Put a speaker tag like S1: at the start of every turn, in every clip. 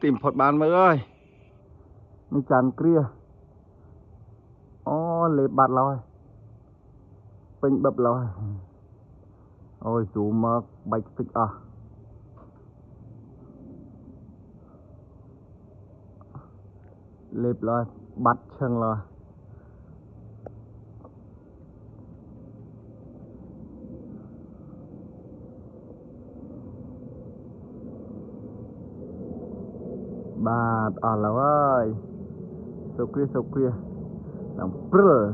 S1: tìm phật bàn mới ơi mi chán kia ô lê bạt lòi pin bập lòi ôi chú mơ bạch phịch lê lòi bắt chân lòi bạt lòi ơi sâu kia làm prơ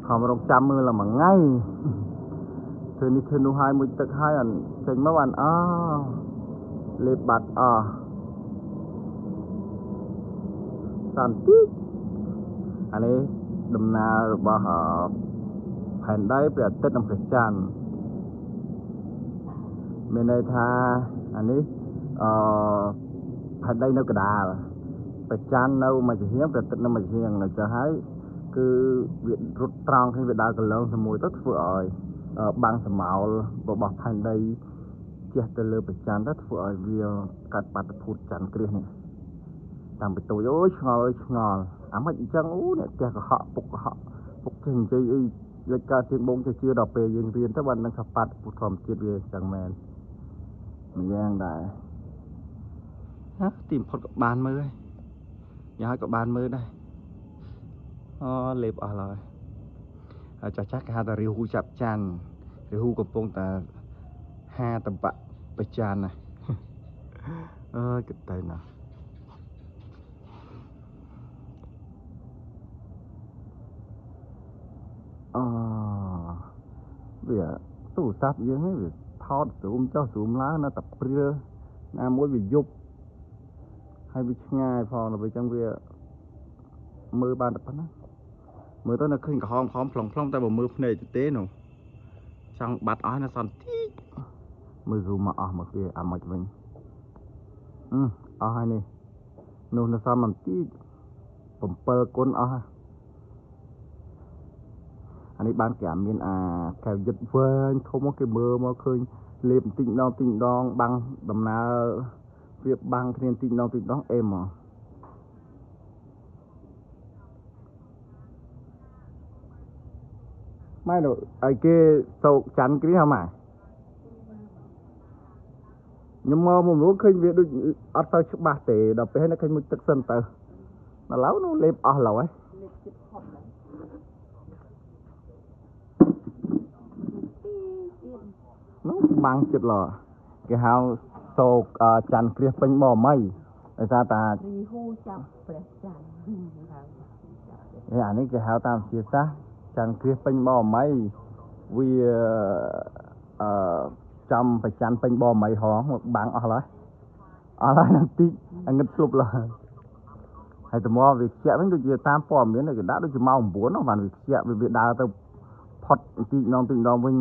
S1: không rong trăm mưa là mà ngay thứ này thứ nu hai mươi tấc hai anh trên mấy bạn lê bạt sản tít anh ấy đầm na bảo họ hành đấy bây giờ tết năm cái tràn bên đây tha anh ấy hành đây nó cái đà phải tràn đâu mà chỉ hiếm về tết năm mà chỉ hiếm là cho hái cứ việc rút trăng hay việc đào cái lớn thì mùi tất vừa rồi bằng sầm mạo bỏ hành đây chia từ lơ phải tràn rất vừa rồi vì cắt bát phụt tràn kia này làm bị tối ôi ngồi mạnh chân này kẹt của họ phục trình chơi lịch ca tiếng bông cho chưa đọc về dân viên các bạn đang sắp bát phụt thòm chết về chẳng mèn mình đang đại tìm phật bàn mới nhà hai có bàn mới đây lệp rồi cho chắc ha ta riu hu chập chan riu huកំពុងតែហាតបៈបច្ចានណាគិតទៅណាវាទូរស័ព្ទយើងហ្នឹងវាថតស៊ូមចុះស៊ូមឡើងនៅតែព្រឿណាមួយវាយប់ហើយវាឆ្ងាយផងដល់ពេលចឹងវាមើលបានតែប៉ុណ្ណាមើលទៅនៅឃើញក្រហមផ្លុងតែបើមើលភ្នែកទេនោះចង់បាត់អស់នៅសន្តិមើល zoom មកអស់មកវាអាមកវិញអស់ហើយនេះនោះនៅសល់បន្តិច7គុណអស់អានេះបានគេមានអាកែវយឹតវែងធំមកគេមើលមកឃើញលេបបន្តិចម្ដងបាំងដំណើរវាបាំងគ្នាបន្តិចម្ដងអេមមកម៉ែនោះឲ្យគេសោកច័ន្ទគ្រាហ៎ម៉ែខ្ញុំមកមកឃើញវាដូចអត់ទៅច្បាស់ទេដល់ពេលនេះឃើញមួយទឹកសិនទៅឥឡូវនោះលេបអស់ឡូវហើយលេបចិត្តហត់នោះបាំងចិត្តឡោគេហៅសោកច័ន្ទគ្រាពេញបមៃដោយសារតារីហ៊ូចាប់ព្រះច័ន្ទអានេះគេហៅតាមជាសាសច័ន្ទគ្រាពេញបមៃវាចាំប្រច័ន្ទពេញបមៃហងបាំងអស់ហើយបន្តិចអងឹតស្លុបឡើយហើយតើមកវាខ្ជាក់វិញដូចជាតាមព័ត៌មានគេដាក់ដូចជាម៉ោង9នោះបានវាខ្ជាក់វាដើរទៅផុតបន្តិចម្ដងវិញ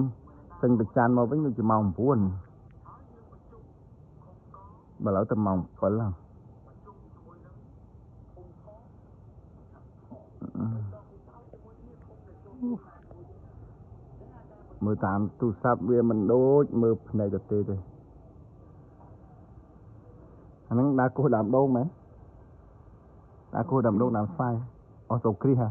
S1: ចេញប្រច័ន្ទមកវិញដូចជាម៉ោង9បើឥឡូវទៅម៉ោង7ហ្នឹងមើលតាមទូរស័ព្ទវាមិនដូចមើលភ្នែកទេអាហ្នឹងដើរគោះដើមដូងមែនដើរគោះដើមដូងដើមស្វាយសូគ្រីហ៎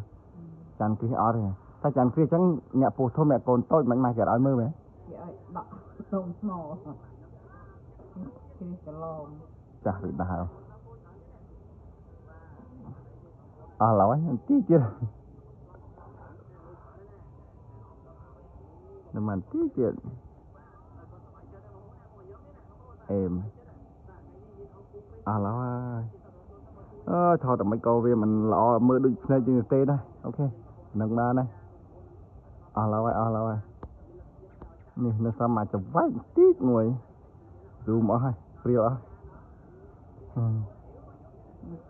S1: ច័ន្ទគ្រីអត់ទេតែច័ន្ទគ្រីអញ្ចឹងអ្នកពោះធំអ្នកកូនតូចមិនមកគេឲ្យមើលមែនគេឲ្យដកសូមស្មោគ្រីកឡងចាស់វាដើរអស់ឡើយបន្តិចទៀតมันที่เจ็ดแล้วថតតែមិនក៏វាមិនល្អមើលដូចភ្នែកជាងទេដែរអូខេនឹងបានហើយអស់ហើយនេះនៅសល់មកចង្វាច់តិចមួយ zoom អស់ហើយព្រាវអស់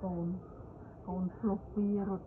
S1: កូនឆ្លុះពីរត់